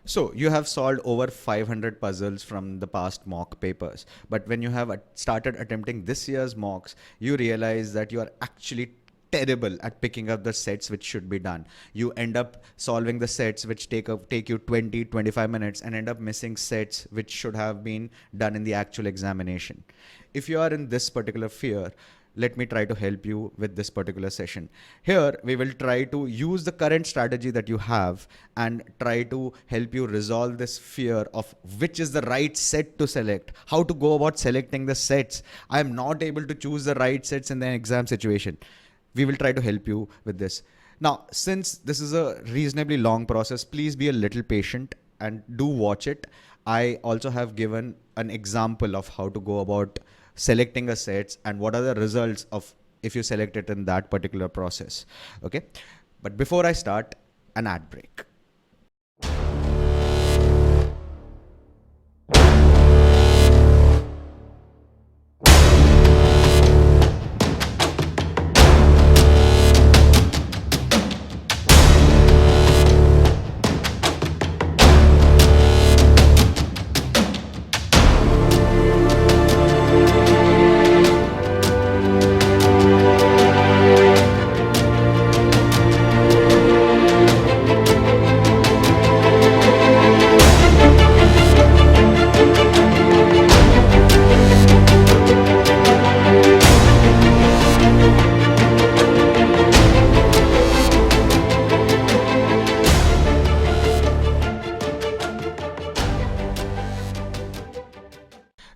So you have solved over 500 puzzles from the past mock papers. But when you have started attempting this year's mocks, you realize that you are actually terrible at picking up the sets which should be done. You end up solving the sets which take you 20-25 minutes and end up missing sets which should have been done in the actual examination. If you are in this particular fear, let me try to help you with this particular session. Here, we will try to use the current strategy that you have and try to help you resolve this fear of which is the right set to select, how to go about selecting the sets. I am not able to choose the right sets in the exam situation. We will try to help you with this. Now, since this is a reasonably long process, please be a little patient and do watch it. I also have given an example of how to go about selecting a sets and what are the results of if you select it in that particular process. Okay. But before I start, an ad break.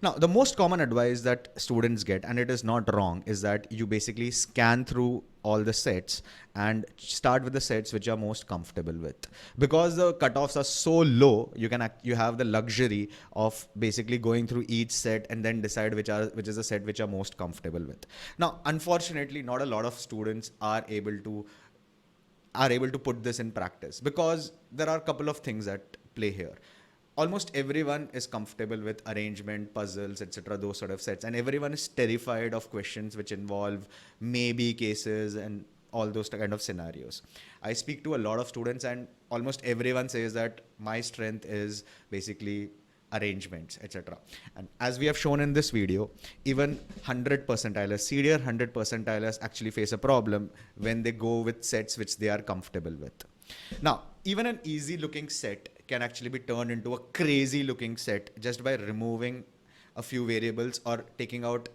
Now, the most common advice that students get, and it is not wrong, is that you basically scan through all the sets and start with the sets which you're most comfortable with. Because the cutoffs are so low, you have the luxury of basically going through each set and then decide which is the set which you're most comfortable with. Now, unfortunately, not a lot of students are able to put this in practice because there are a couple of things at play here. Almost everyone is comfortable with arrangement, puzzles, etc., those sort of sets, and everyone is terrified of questions which involve maybe cases and all those kind of scenarios. I speak to a lot of students and almost everyone says that my strength is basically arrangements, etc. And as we have shown in this video, even 100 percentilers, senior 100 percentilers actually face a problem when they go with sets which they are comfortable with. Now, even an easy looking set can actually be turned into a crazy looking set just by removing a few variables or taking out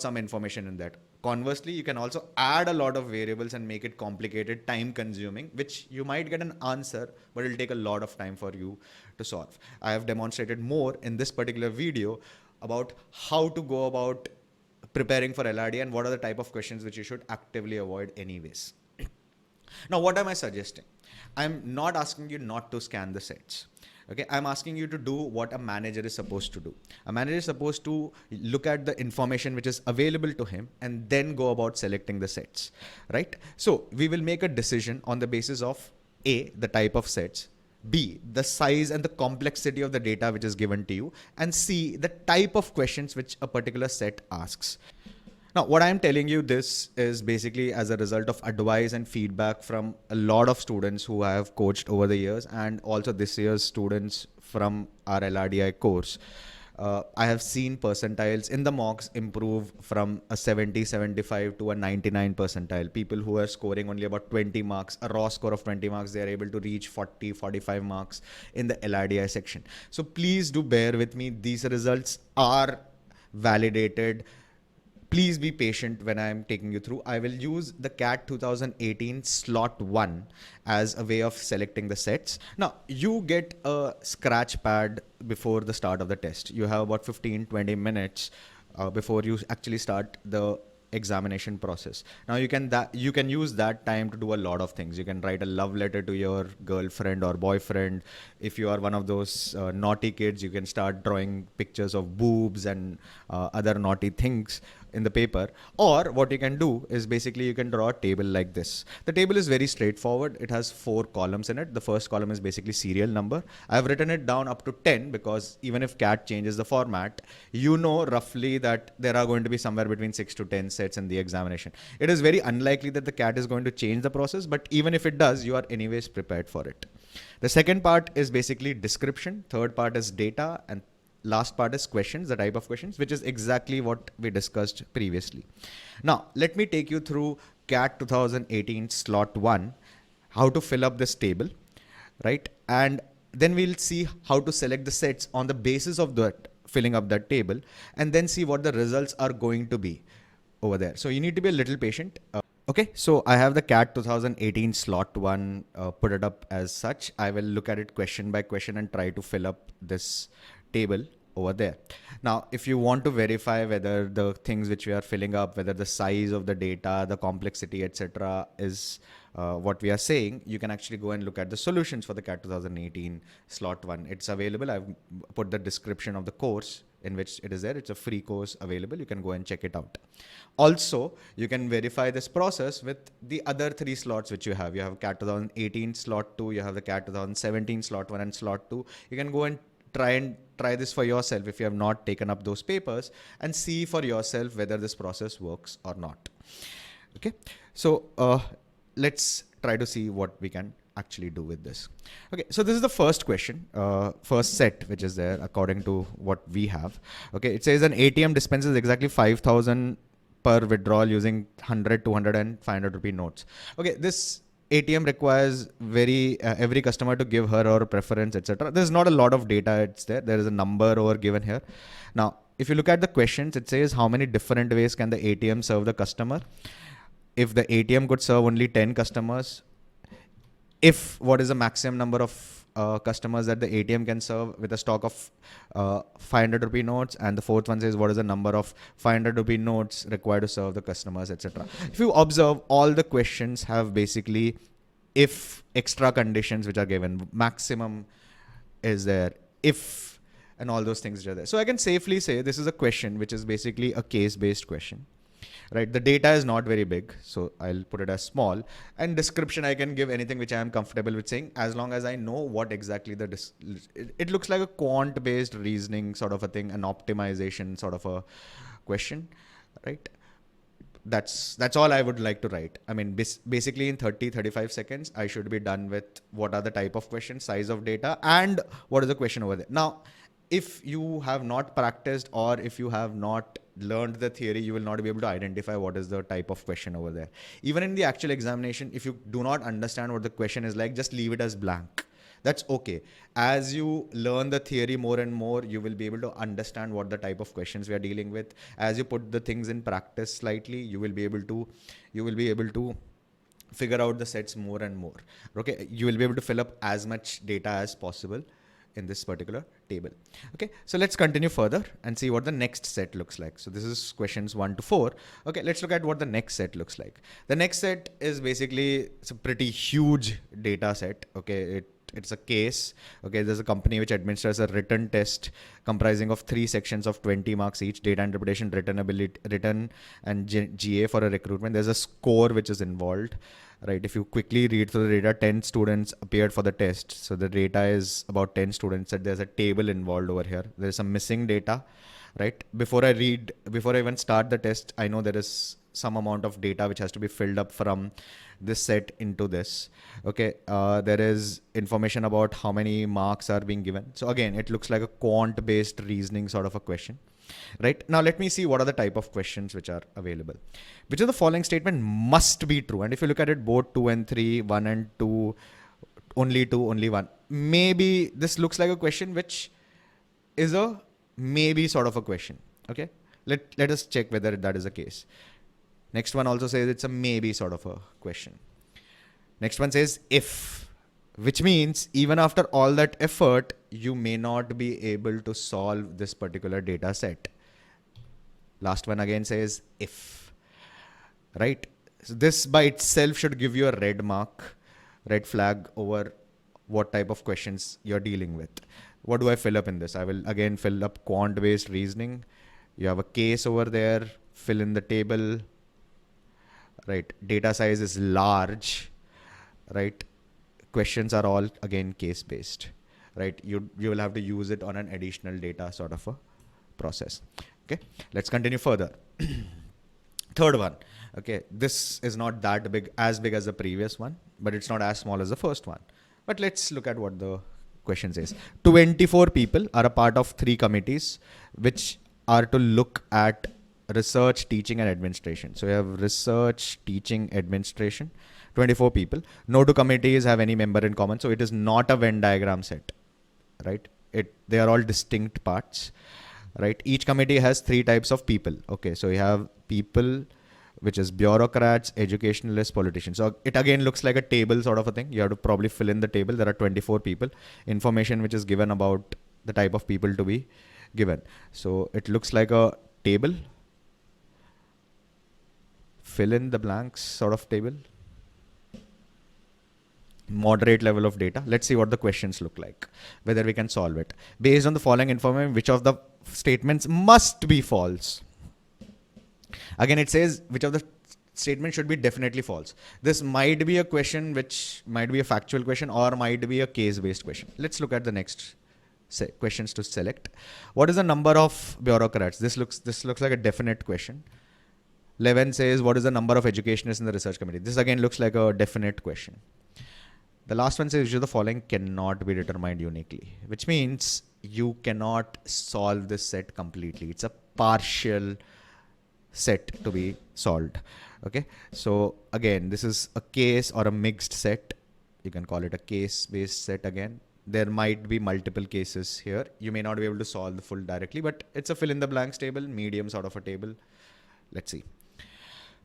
some information in that. Conversely, you can also add a lot of variables and make it complicated, time consuming, which you might get an answer, but it'll take a lot of time for you to solve. I have demonstrated more in this particular video about how to go about preparing for LRD and what are the type of questions which you should actively avoid anyways. Now, what am I suggesting? I'm not asking you not to scan the sets. Okay, I'm asking you to do what a manager is supposed to do. A manager is supposed to look at the information which is available to him and then go about selecting the sets, right? So we will make a decision on the basis of A, the type of sets, B, the size and the complexity of the data which is given to you, and C, the type of questions which a particular set asks. Now, what I'm telling you this is basically as a result of advice and feedback from a lot of students who I have coached over the years and also this year's students from our LRDI course. I have seen percentiles in the mocks improve from a 70, 75 to a 99 percentile. People who are scoring only about 20 marks, a raw score of 20 marks, they are able to reach 40, 45 marks in the LRDI section. So please do bear with me. These results are validated. Please be patient when I'm taking you through. I will use the CAT 2018 slot 1 as a way of selecting the sets. Now, you get a scratch pad before the start of the test. You have about 15-20 minutes before you actually start the examination process. Now you can use that time to do a lot of things. You can write a love letter to your girlfriend or boyfriend. If you are one of those naughty kids, you can start drawing pictures of boobs and other naughty things in the paper. Or what you can do is basically you can draw a table like this. The table is very straightforward. It has 4 columns in it. The first column is basically serial number. I've written it down up to 10 because even if CAT changes the format, you know roughly that there are going to be somewhere between 6 to 10 sets in the examination. It is very unlikely that the CAT is going to change the process, but even if it does, you are anyways prepared for it. The second part is basically description. Third part is data. And last part is questions, the type of questions, which is exactly what we discussed previously. Now, let me take you through CAT 2018 slot 1, how to fill up this table, right? And then we'll see how to select the sets on the basis of that, filling up that table, and then see what the results are going to be over there. So you need to be a little patient. Okay, so I have the CAT 2018 slot 1 put it up as such. I will look at it question by question and try to fill up this table over there. Now, if you want to verify whether the things which we are filling up, whether the size of the data, the complexity, etc., is what we are saying, you can actually go and look at the solutions for the CAT 2018 slot 1. It's available. I've put the description of the course in which it is there. It's a free course available. You can go and check it out. Also, you can verify this process with the other 3 slots which you have. You have CAT 2018 slot 2, you have the CAT 2017 slot 1 and slot 2. You can go and try this for yourself if you have not taken up those papers and see for yourself whether this process works or not. Okay, so let's try to see what we can actually do with this. Okay, so this is the first question, first set which is there according to what we have. Okay, it says an ATM dispenses exactly 5,000 per withdrawal using 100, 200 and 500 rupee notes. Okay, this ATM requires every customer to give her or preference, etc. There's not a lot of data. It's there. There is a number over given here. Now, if you look at the questions, it says how many different ways can the ATM serve the customer? If the ATM could serve only 10 customers, what is the maximum number of customers that the ATM can serve with a stock of 500 rupee notes, and the fourth one says what is the number of 500 rupee notes required to serve the customers, etc. If you observe, all the questions have basically if extra conditions which are given, maximum is there, if, and all those things which are there. So I can safely say this is a question which is basically a case-based question. Right, the data is not very big, so I'll put it as small. And description, I can give anything which I am comfortable with saying, as long as I know what exactly it looks like a quant-based reasoning sort of a thing, an optimization sort of a question, right? That's all I would like to write. I mean, basically in 30-35 seconds, I should be done with what are the type of questions, size of data, and what is the question over there. Now, if you have not practiced or if you have not learned the theory, you will not be able to identify what is the type of question over there. Even in the actual examination, if you do not understand what the question is like, just leave it as blank. That's okay. As you learn the theory more and more, you will be able to understand what the type of questions we are dealing with. As you put the things in practice slightly, you will be able to figure out the sets more and more. Okay, you will be able to fill up as much data as possible in this particular table. Okay, so let's continue further and see what the next set looks like. So this is questions 1 to 4. Okay, let's look at what the next set looks like. The next set is basically, it's a pretty huge data set. Okay, it's a case. Okay, there's a company which administers a written test comprising of 3 sections of 20 marks each: data interpretation, written and GA for a recruitment. There's a score which is involved. Right, if you quickly read through the data, 10 students appeared for the test. So the data is about 10 students. That there's a table involved over here. There's some missing data, right? Before I even start the test, I know there is some amount of data which has to be filled up from this set into this. Okay, there is information about how many marks are being given. So again, it looks like a quant-based reasoning sort of a question. Right, now let me see what are the type of questions which are available. Which of the following statement must be true? And if you look at it, both 2 and 3, 1 and 2, only 2, only 1. Maybe this looks like a question which is a maybe sort of a question. Okay, let us check whether that is the case. Next one also says it's a maybe sort of a question. Next one says if, which means even after all that effort, you may not be able to solve this particular data set. Last one again says if, right? So this by itself should give you a red flag over what type of questions you're dealing with. What do I fill up in this? I will again fill up quant-based reasoning. You have a case over there, fill in the table, right? Data size is large, right? Questions are all again case-based, right? You will have to use it on an additional data sort of a process. Okay, let's continue further. Third one. Okay, this is not that big, as big as the previous one, but it's not as small as the first one. But let's look at what the question says. 24 people are a part of 3 committees which are to look at research, teaching, and administration. So we have research, teaching, administration, 24 people. No two committees have any member in common. So it is not a Venn diagram set, right? They are all distinct parts, right? Each committee has 3 types of people. Okay, so you have people, which is bureaucrats, educationalists, politicians. So it again looks like a table sort of a thing. You have to probably fill in the table. There are 24 people. Information which is given about the type of people to be given. So it looks like a table. Fill in the blanks sort of table. Moderate level of data. Let's see what the questions look like, whether we can solve it. Based on the following information, which of the statements must be false? Again, it says which of the statements should be definitely false. This might be a question which might be a factual question or might be a case-based question. Let's look at the next questions to select. What is the number of bureaucrats? This looks like a definite question. 11 says, what is the number of educationists in the research committee? This again looks like a definite question. The last one says, which of the following cannot be determined uniquely, which means you cannot solve this set completely. It's a partial set to be solved. Okay, so again, this is a case or a mixed set. You can call it a case-based set again. There might be multiple cases here. You may not be able to solve the full directly, but it's a fill-in-the-blanks table, medium sort of a table. Let's see.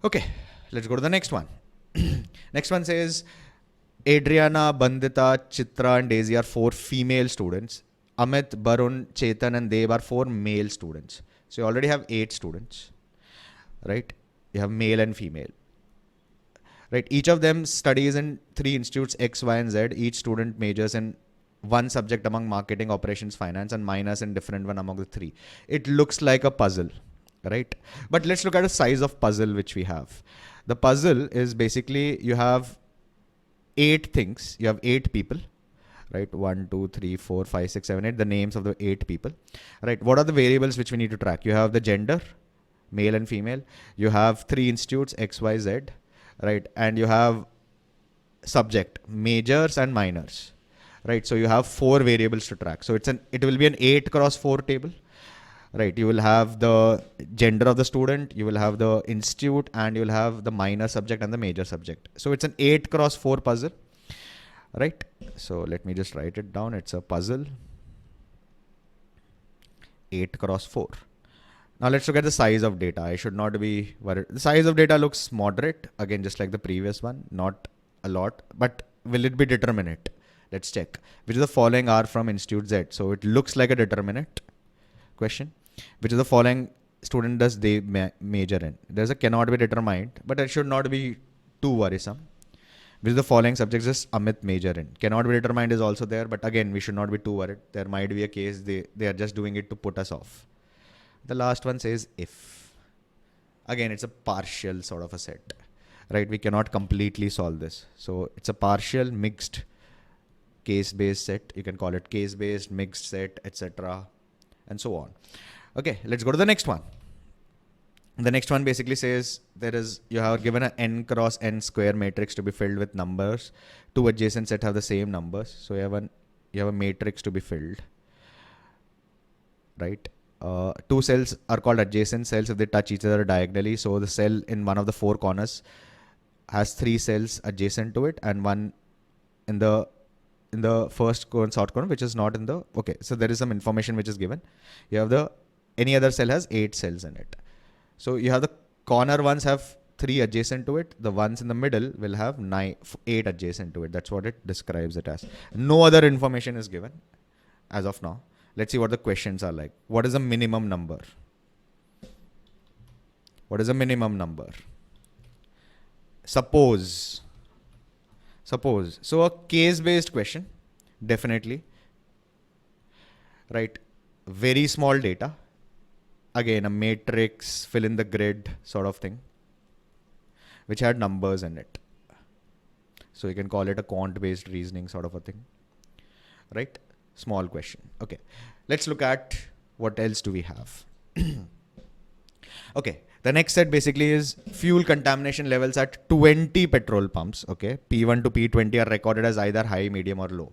Okay, let's go to the next one. Next one says, Adriana, Bandita, Chitra, and Daisy are 4 female students. Amit, Barun, Chetan, and Dev are 4 male students. So you already have 8 students, right? You have male and female, right? Each of them studies in 3 institutes, X, Y, and Z. Each student majors in one subject among marketing, operations, finance, and minors in different one among the 3. It looks like a puzzle, right? But let's look at the size of puzzle which we have. The puzzle is basically you have 8 things. You have 8 people, right? 1, 2, 3, 4, 5, 6, 7, 8. The names of the 8 people, right? What are the variables which we need to track? You have the gender, male and female. You have 3 institutes, X, Y, Z, right? And you have subject, majors and minors, right? So you have 4 variables to track. So it will be an 8 cross 4 table, right? You will have the gender of the student, you will have the institute, and you will have the minor subject and the major subject. So it's an 8 cross 4 puzzle, right? So let me just write it down. It's a puzzle, 8 cross 4. Now let's look at the size of data. I should not be worried. The size of data looks moderate. Again, just like the previous one, not a lot, but will it be determinate? Let's check. Which of the following are from Institute Z? So it looks like a determinate question. Which of the following student does they major in? There's a cannot be determined, but it should not be too worrisome. Which of the following subjects does Amit major in? Cannot be determined is also there, but again, we should not be too worried. There might be a case they are just doing it to put us off. The last one says if. Again, it's a partial sort of a set, right? We cannot completely solve this. So it's a partial mixed case-based set. You can call it case-based, mixed set, etc. and so on. Okay, let's go to the next one. The next one basically says you have given an n cross n square matrix to be filled with numbers. 2 adjacent sets have the same numbers. So you have a matrix to be filled, right? 2 cells are called adjacent cells if they touch each other diagonally. So the cell in one of the 4 corners has 3 cells adjacent to it, and one in the first short corner, which is not in the, okay. So there is some information which is given. You have any other cell has 8 cells in it. So you have the corner ones have 3 adjacent to it. The ones in the middle will have 8 adjacent to it. That's what it describes it as. No other information is given as of now. Let's see what the questions are like. What is the minimum number? What is the minimum number? Suppose. So a case-based question, definitely, right? Very small data. Again, a matrix, fill in the grid sort of thing, which had numbers in it. So you can call it a quant-based reasoning sort of a thing, right? Small question. Okay, let's look at what else do we have. Okay, The next set basically is fuel contamination levels at 20 petrol pumps. Okay, P1 to P20 are recorded as either high, medium, or low.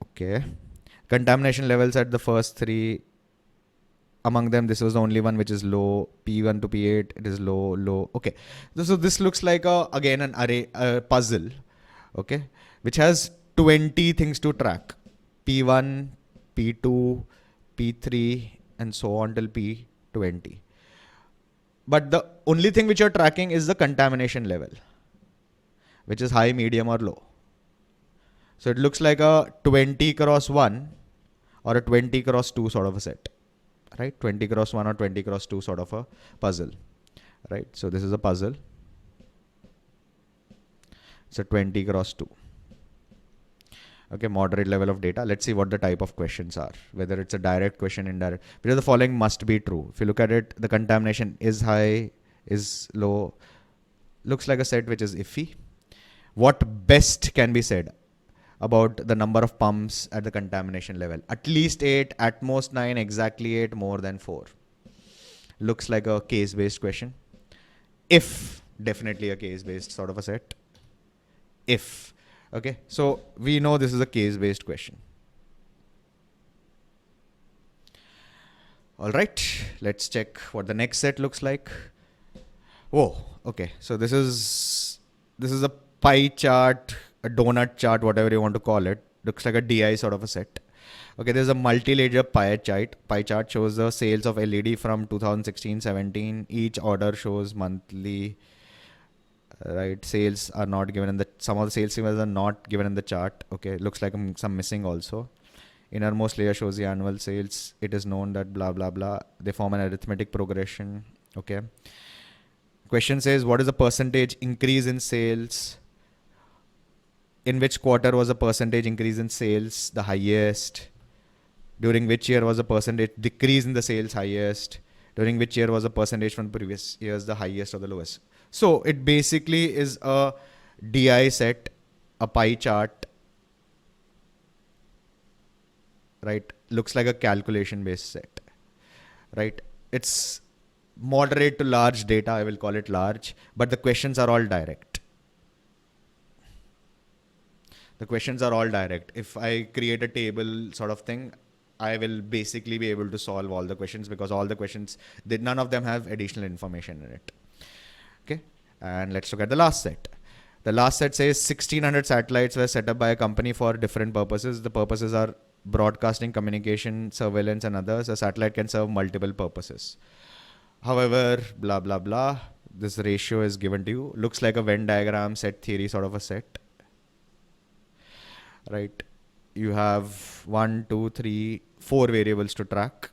Okay, contamination levels at the first three. Among them, this was the only one which is low. P1 to P8, it is low, low. Okay, so this looks like again an array puzzle. Okay, which has 20 things to track. P1, P2, P3, and so on till P20. But the only thing which you're tracking is the contamination level, which is high, medium, or low. So it looks like a 20 cross 1 or a 20 cross 2 sort of a set, right? 20 cross 1 or 20 cross 2 sort of a puzzle, right? So this is a puzzle. It's a 20 cross 2. Okay, moderate level of data. Let's see what the type of questions are, whether it's a direct question, indirect. Because the following must be true. If you look at it, the contamination is high, is low. Looks like a set which is iffy. What best can be said about the number of pumps at the contamination level? At least 8, at most 9, exactly 8, more than 4. Looks like a case-based question. If, definitely a case-based sort of a set. If. Okay, so we know this is a case-based question. All right, let's check what the next set looks like. Oh, okay. So this is a pie chart, a donut chart, whatever you want to call it. Looks like a DI sort of a set. Okay, there's a multi-ledger pie chart. Pie chart shows the sales of LED from 2016-17. Each order shows monthly. Right, sales are not given in the, some of the sales figures are not given in the chart. Okay, looks like some missing also. Innermost layer shows the annual sales. It is known that blah blah blah. They form an arithmetic progression. Okay. Question says, what is the percentage increase in sales? In which quarter was the percentage increase in sales the highest? During which year was the percentage decrease in the sales highest? During which year was the percentage from the previous years the highest or the lowest? So it basically is a DI set, a pie chart, right? Looks like a calculation based set, right? It's moderate to large data. I will call it large, but the questions are all direct. The questions are all direct. If I create a table sort of thing, I will basically be able to solve all the questions because all the questions, none of them have additional information in it. Okay, and let's look at the last set. The last set says 1600 satellites were set up by a company for different purposes. The purposes are broadcasting, communication, surveillance, and others. A satellite can serve multiple purposes. However, blah, blah, blah. This ratio is given to you. Looks like a Venn diagram, set theory sort of a set. Right. You have 1, 2, 3, 4 variables to track.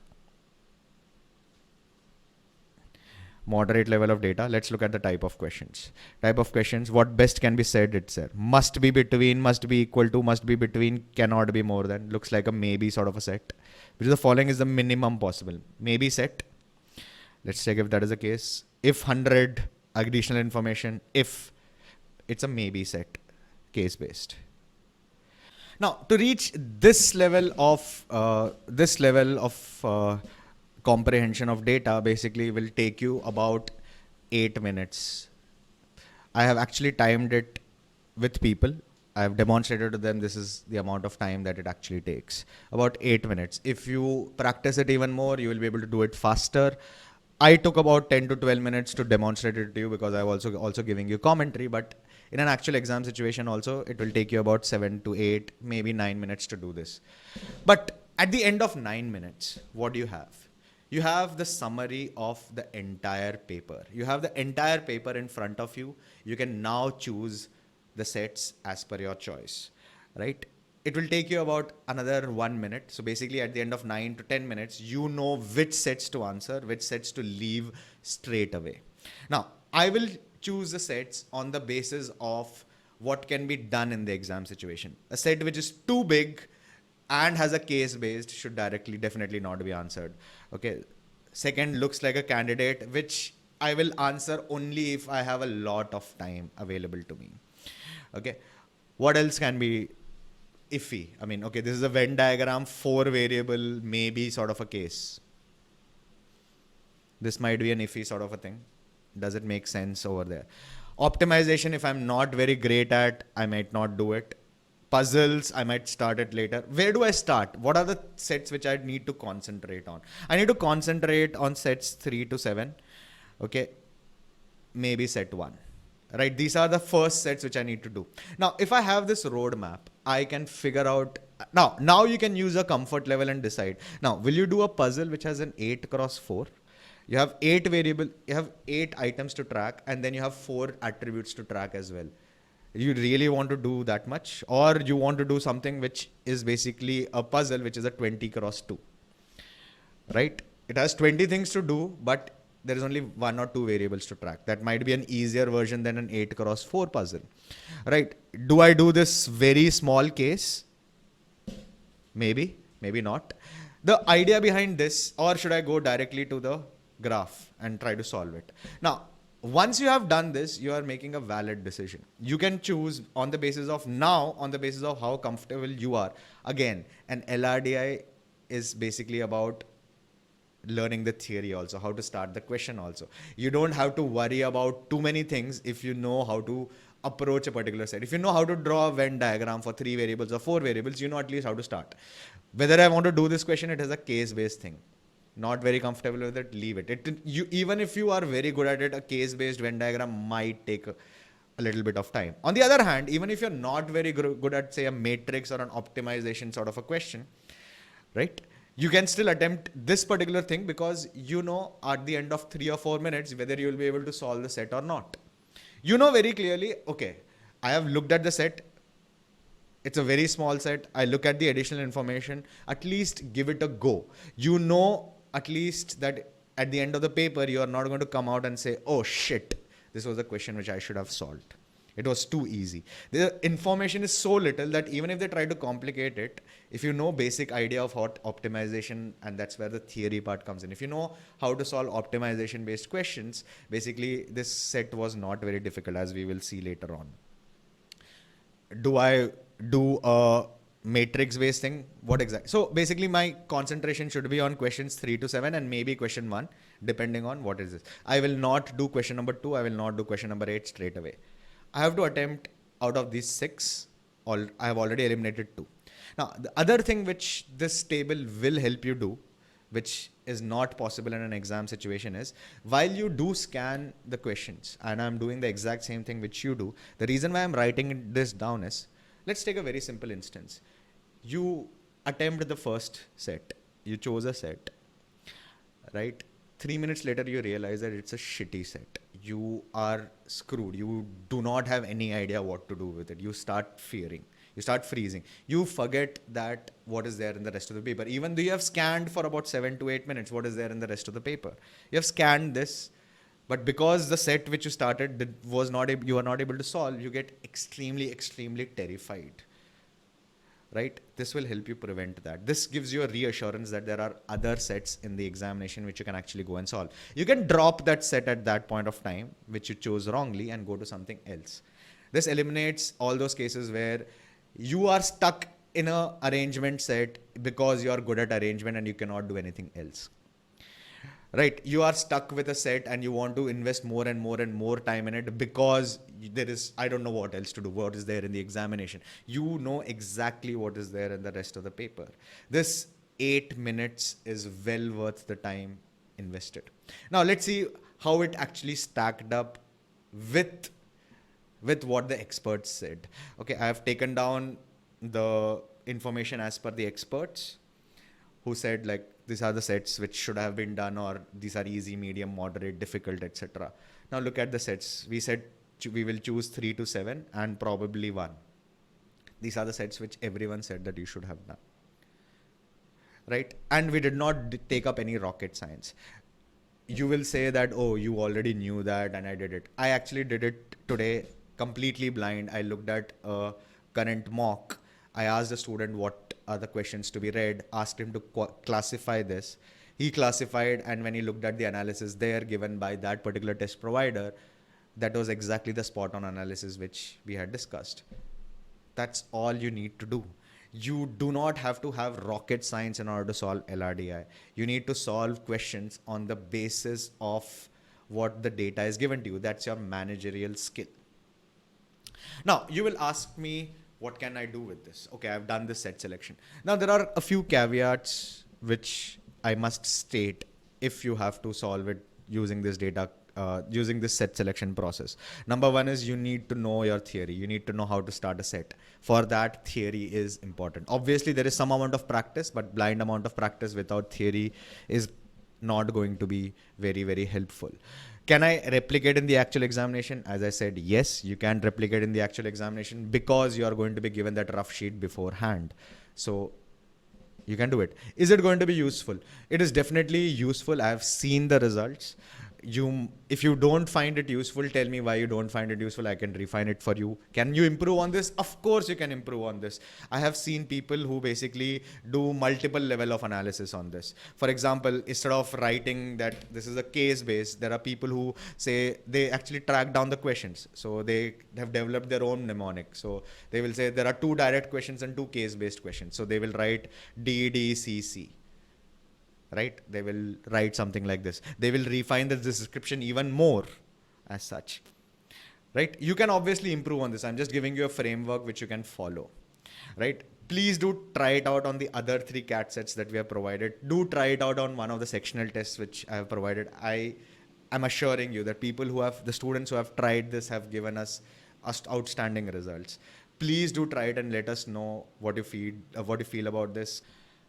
Moderate level of data. Let's look at the type of questions. Type of questions, what best can be said, it's there. Must be between, must be equal to, must be between, cannot be more than. Looks like a maybe sort of a set. Which is the following is the minimum possible. Maybe set. Let's check if that is the case. If 100 additional information, if it's a maybe set, case based. Now to reach this level of comprehension of data basically will take you about 8 minutes. I have actually timed it with people. I have demonstrated to them this is the amount of time that it actually takes. About 8 minutes. If you practice it even more, you will be able to do it faster. I took about 10 to 12 minutes to demonstrate it to you because I'm also giving you commentary, but in an actual exam situation also, it will take you about 7 to 8, maybe 9 minutes to do this. But at the end of 9 minutes, what do you have? You have the summary of the entire paper. You have the entire paper in front of you. You can now choose the sets as per your choice, right? It will take you about another 1 minute. So basically at the end of 9 to 10 minutes, you know which sets to answer, which sets to leave straight away. Now, I will choose the sets on the basis of what can be done in the exam situation. A set which is too big and has a case based should definitely not be answered. Okay. Second, looks like a candidate, which I will answer only if I have a lot of time available to me. Okay. What else can be iffy? I mean, okay, this is a Venn diagram, 4 variable, maybe sort of a case. This might be an iffy sort of a thing. Does it make sense over there? Optimization, if I'm not very great at, I might not do it. Puzzles, I might start it later. Where do I start? What are the sets which I need to concentrate on? I need to concentrate on sets 3 to 7. Okay, maybe set 1. Right, these are the first sets which I need to do. Now, if I have this roadmap, I can figure out. Now you can use a comfort level and decide. Now, will you do a puzzle which has an 8 cross 4? You have 8 variable, you have 8 items to track, and then you have 4 attributes to track as well. You really want to do that much? Or you want to do something which is basically a puzzle which is a 20 cross 2, right? It has 20 things to do, but there is only 1 or 2 variables to track. That might be an easier version than an 8 cross 4 puzzle, right? Do I do this very small case? Maybe, maybe not. The idea behind this, or should I go directly to the graph and try to solve it? Now, once you have done this, you are making a valid decision. You can choose on the basis of how comfortable you are. Again, an LRDI is basically about learning the theory also, how to start the question also. You don't have to worry about too many things if you know how to approach a particular set. If you know how to draw a Venn diagram for 3 variables or 4 variables, you know at least how to start. Whether I want to do this question, it is a case-based thing. Not very comfortable with it, leave it. Even if you are very good at it, a case-based Venn diagram might take a little bit of time. On the other hand, even if you're not very good at, say, a matrix or an optimization sort of a question, right? You can still attempt this particular thing because you know at the end of 3 or 4 minutes whether you will be able to solve the set or not. You know very clearly, okay, I have looked at the set. It's a very small set. I look at the additional information. At least give it a go. You know at least that at the end of the paper, you are not going to come out and say, oh shit, this was a question which I should have solved. It was too easy. The information is so little that even if they try to complicate it, if you know basic idea of what optimization, and that's where the theory part comes in. If you know how to solve optimization based questions, basically this set was not very difficult, as we will see later on. Do I do a matrix based thing? What exactly? So basically my concentration should be on questions 3 to 7 and maybe question 1, depending on what is this. I will not do question number 2. I will not do question number 8 straight away. I have to attempt out of these 6, I have already eliminated 2. Now, the other thing which this table will help you do, which is not possible in an exam situation, is while you do scan the questions, and I'm doing the exact same thing which you do, the reason why I'm writing this down is, let's take a very simple instance. You attempt the first set, you chose a set, right? 3 minutes later, you realize that it's a shitty set. You are screwed. You do not have any idea what to do with it. You start fearing. You start freezing. You forget that what is there in the rest of the paper. Even though you have scanned for about 7 to 8 minutes, what is there in the rest of the paper? You have scanned this, but because the set which you started you are not able to solve, you get extremely, extremely terrified. Right? This will help you prevent that. This gives you a reassurance that there are other sets in the examination which you can actually go and solve. You can drop that set at that point of time, which you chose wrongly, and go to something else. This eliminates all those cases where you are stuck in an arrangement set because you are good at arrangement and you cannot do anything else. Right? You are stuck with a set and you want to invest more and more and more time in it because there is, I don't know what else to do. What is there in the examination? You know exactly what is there in the rest of the paper. This 8 minutes is well worth the time invested. Now let's see how it actually stacked up with what the experts said. Okay, I have taken down the information as per the experts who said, like, these are the sets which should have been done, or these are easy, medium, moderate, difficult, etc. Now look at the sets. We said we will choose 3 to 7 and probably 1. These are the sets which everyone said that you should have done. Right? And we did not take up any rocket science. You will say that, oh, you already knew that and I did it. I actually did it today completely blind. I looked at a current mock. I asked the student what are the questions to be read, asked him to classify this. He classified, and when he looked at the analysis there given by that particular test provider, that was exactly the spot on analysis which we had discussed. That's all you need to do. You do not have to have rocket science in order to solve LRDI. You need to solve questions on the basis of what the data is given to you. That's your managerial skill. Now, you will ask me, what can I do with this? Okay, I've done this set selection. Now, there are a few caveats which I must state if you have to solve it using this data, using this set selection process. Number one is you need to know your theory. You need to know how to start a set. For that, theory is important. Obviously, there is some amount of practice, but blind amount of practice without theory is not going to be very, very helpful. Can I replicate in the actual examination? As I said, yes, you can replicate in the actual examination because you are going to be given that rough sheet beforehand. So you can do it. Is it going to be useful? It is definitely useful. I have seen the results. If you don't find it useful, tell me why you don't find it useful. I can refine it for you. Can you improve on this? Of course you can improve on this. I have seen people who basically do multiple level of analysis on this. For example, instead of writing that this is a case based, there are people who say they actually track down the questions. So they have developed their own mnemonic. So they will say there are 2 direct questions and 2 case based questions. So they will write DDCC. Right? They will write something like this. They will refine the description even more as such. Right? You can obviously improve on this. I'm just giving you a framework which you can follow. Right? Please do try it out on the other 3 CAT sets that we have provided. Do try it out on one of the sectional tests which I have provided. I am assuring you that the students who have tried this have given us outstanding results. Please do try it and let us know what you feel about this.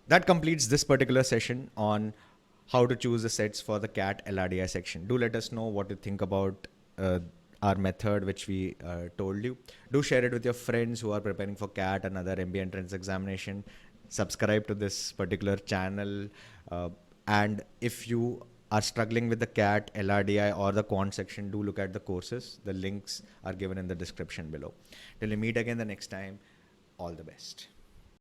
That completes this particular session on how to choose the sets for the CAT LRDI section. Do let us know what you think about our method, which we told you. Do share it with your friends who are preparing for CAT and other MBA entrance examination. Subscribe to this particular channel. And if you are struggling with the CAT, LRDI or the quant section, do look at the courses. The links are given in the description below. Till we meet again the next time, all the best.